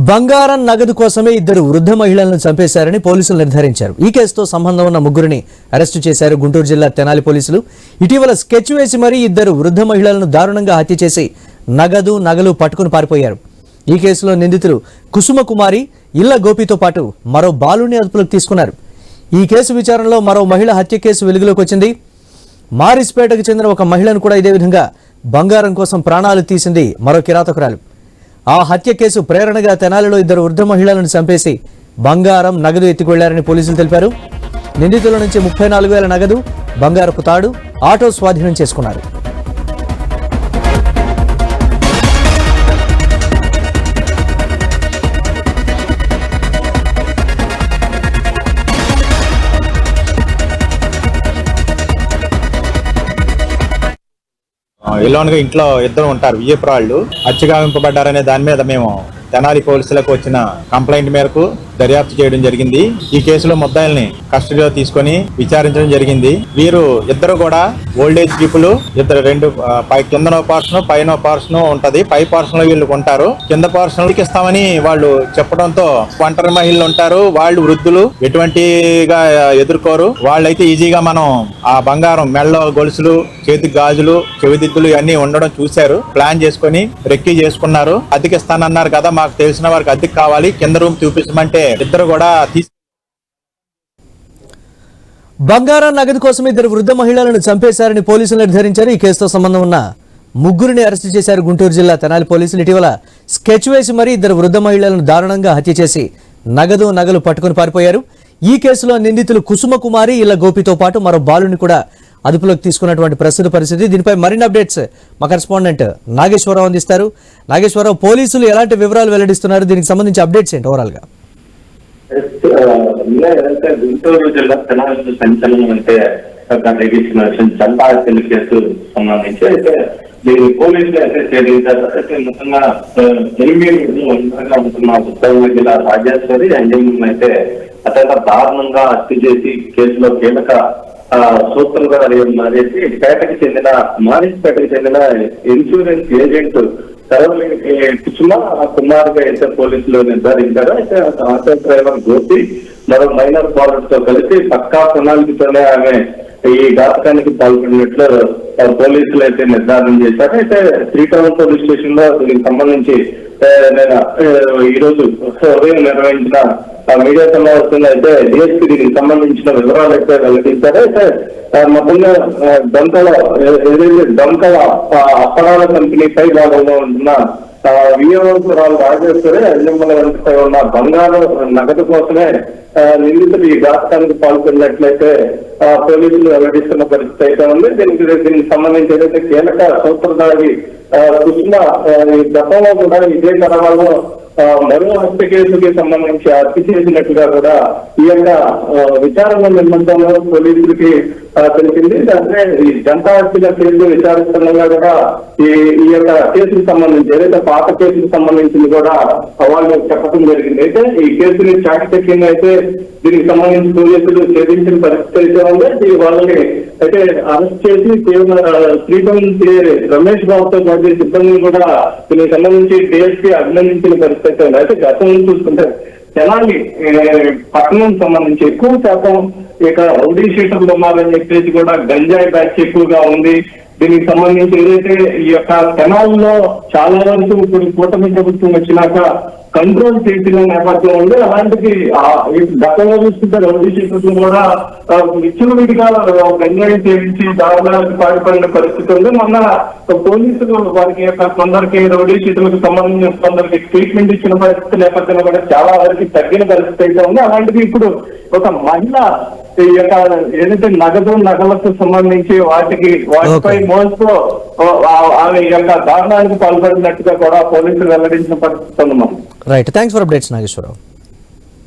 బంగారం నగదు కోసమే ఇద్దరు వృద్ధ మహిళలను చంపేశారని పోలీసులు నిర్ధారించారు. ఈ కేసుతో సంబంధం ఉన్న ముగ్గురిని అరెస్టు చేశారు గుంటూరు జిల్లా తెనాలి పోలీసులు. ఇటీవల స్కెచ్ వేసి మరీ ఇద్దరు వృద్ధ మహిళలను దారుణంగా హత్య చేసి నగలు పట్టుకుని పారిపోయారు. ఈ కేసులో నిందితులు కుసుమ కుమారి, ఇళ్ల గోపితో పాటు మరో బాలుని అదుపులోకి తీసుకున్నారు. ఈ కేసు విచారణలో మరో మహిళ హత్య కేసు వెలుగులోకి వచ్చింది. మారిస్పేటకు చెందిన ఒక మహిళను కూడా ఇదే విధంగా బంగారం కోసం ప్రాణాలు తీసింది మరో కిరాతకురాలు. ఆ హత్య కేసు ప్రేరణగా తెనాలిలో ఇద్దరు వృద్ధ మహిళలను చంపేసి బంగారం నగదు ఎత్తుకెళ్లారని పోలీసులు తెలిపారు. నిందితుల నుంచి 34,000 నగదు, బంగారపు తాడు, ఆటో స్వాధీనం చేసుకున్నారు. ఇల్లోనగా ఇంట్లో ఇద్దరు ఉంటారు. విజయపురాళ్ళు హత్యగావింపబడ్డారనే దాని మీద మేము తెనాలి పోలీసులకు వచ్చిన కంప్లైంట్ మేరకు దర్యాప్తు చేయడం జరిగింది. ఈ కేసులో ముద్దాయిల్ని కస్టడీలో తీసుకొని విచారించడం జరిగింది. వీరు ఇద్దరు కూడా ఓల్డేజ్ పీపుల్. ఇద్దరు కిందనో పోర్షన్ పైన పోర్షన్ ఉంటది. పై పోర్షన్ లో వీళ్ళు ఉంటారు. కింద పోర్షన్ ఇస్తామని వాళ్ళు చెప్పడంతో ఒంటరి మహిళలు ఉంటారు. వాళ్ళు వృద్ధులు, ఎటువంటిగా ఎదుర్కోరు. వాళ్ళైతే ఈజీగా మనం ఆ బంగారం, మెళ్ళ గొలుసులు, చేతికి గాజులు, చెవిదిద్దులు ఇవన్నీ ఉండడం చూశారు. ప్లాన్ చేసుకుని రెక్కీ చేసుకున్నారు. అద్దెకిస్తానన్నారు కదా, మాకు తెలిసిన వారికి అద్దెకి కావాలి, కింద రూమ్ చూపించమంటే ఇద్దరు కూడా బంగారం నగదు కోసం ఇద్దరు వృద్ధ మహిళలను చంపేశారని పోలీసులు నిర్ధారించారు. ఈ కేసుతో సంబంధం ఉన్న ముగ్గురిని అరెస్టు చేశారు గుంటూరు జిల్లా తెనాలి పోలీసులు. ఇటీవల స్కెచ్ వేసి మరీ ఇద్దరు వృద్ధ మహిళలను దారుణంగా హత్య చేసి నగలు పట్టుకుని పారిపోయారు. ఈ కేసులో నిందితులు కుసుమ కుమారి, ఇళ్ల గోపితో పాటు మరో బాలుని కూడా అదుపులోకి తీసుకున్నటువంటి ప్రస్తుత పరిస్థితి. దీనిపై మరిన్ని అప్డేట్స్ మా కరెస్పాండెంట్ నాగేశ్వరరావు అందిస్తారు. నాగేశ్వరరావు, పోలీసులు ఎలాంటి వివరాలు వెల్లడిస్తున్నారు? దీనికి సంబంధించి అప్డేట్స్ ఏంటి ఓవరాల్ గా? గుంటూరు జిల్లా తెనాలి సంచలనం అంటే చంపా హత్యల కేసు సంబంధించి అయితే దీన్ని పోలీసులు అయితే ఛేదించారు. అయితే ముఖ్యంగా 8 ఒంటరిగా ఉంటున్న ఉత్తర మహిళ రాజేశ్వరి అంజమ్మ అయితే అత్యంత దారుణంగా హత్య చేసి కేసులో కీలక సూత్రంగా మారేసి మారిస్పేటకి చెందిన ఇన్సూరెన్స్ ఏజెంట్ కుసుమ కుమార్గా అయితే పోలీసులు నిర్ధారించారు. అయితే ఆటో డ్రైవర్ గోపి మరో మైనర్ బాలుడితో కలిసి పక్కా ప్రణాళికతోనే ఆమె ఈ ఘాతకానికి పాల్పడినట్లు పోలీసులు అయితే నిర్ధారణ చేశారు. అయితే 3 టౌన్ పోలీస్ స్టేషన్ లో దీనికి సంబంధించి ఈ రోజు ఉదయం నిర్వహించిన మీడియా సమావేశంలో అయితే డిఎస్పీ దీనికి సంబంధించిన వివరాలు అయితే వెల్లడించారు. అయితే మొత్తంగా దొంకల అప్పడాల కంపెనీపై భాగంలో ఉంటున్న వియోరాలు రాజేశ్వరి అంజమ్మల వెంటపై ఉన్న బంగారు నగదు కోసమే నిందితులు ఈ ఘాతకానికి పాల్గొన్నట్లయితే పోలీసులు వెల్లడిస్తున్న పరిస్థితి అయితే ఉంది. దీనికి సంబంధించి ఏదైతే కీలక సూత్రధారి కుసుమ గతంలో కూడా ఇదే తరహాలో మరో హత్య కేసుకి సంబంధించి హత్య చేసినట్టుగా కూడా ఈ యొక్క విచారణ నిర్బంధంలో పోలీసులకి తెలిసింది. అంటే ఈ జంతా హత్యల కేసు విచారిస్తుండగా కూడా ఈ యొక్క కేసుకు సంబంధించి ఏదైతే పాత కేసుకు సంబంధించింది కూడా వాళ్ళు చెప్పడం జరిగింది. అయితే ఈ కేసుని చాకచక్యంగా అయితే దీనికి సంబంధించి పోలీసులు ఛేదించిన పరిస్థితి అయితే ఉంది. వాళ్ళని అయితే అరెస్ట్ చేసి 3 టౌన్ రమేష్ బాబుతో పాటు సిబ్బందిని కూడా దీనికి సంబంధించి డిఎస్పీ అభినందించిన పరిస్థితి అయితే ఉంది. అయితే గతంలో చూసుకుంటే తెనాలి పట్టణం సంబంధించి ఎక్కువ శాతం ఇక రౌడీ షీటర్లు ఉన్నారని చెప్పేసి కూడా గంజాయి బ్యాచ్ ఎక్కువగా ఉంది. దీనికి సంబంధించి ఏదైతే ఈ యొక్క తెనాల్లో చాలా వరకు ఇప్పుడు కూటమి ప్రభుత్వం వచ్చినాక కంట్రోల్ చేసిన నేపథ్యం ఉంది. అలాంటిది గతంలో చూస్తుంటే రౌడీ షీటర్లు కూడా విచ్చలవిడిగా గంజాయి సేవించి దారుణాలకు పాల్పడిన పరిస్థితి ఉంది. మొన్న పోలీసులు వారికి యొక్క కొందరికి రౌడీ షీటర్లకు సంబంధించిన కొందరికి ట్రీట్మెంట్ ఇచ్చిన పరిస్థితి నేపథ్యంలో కూడా చాలా వరకు తగ్గిన పరిస్థితి అయితే ఉంది. అలాంటిది ఇప్పుడు ఒక మహిళ ఈ యొక్క ఏదైతే నగలకు సంబంధించి వాటిపై మోసతో ఆమె యొక్క దారుణానికి పాల్పడినట్టుగా కూడా పోలీసులు వెల్లడించిన పరిస్థితి ఉంది. Right, thanks for updates Nageswararao.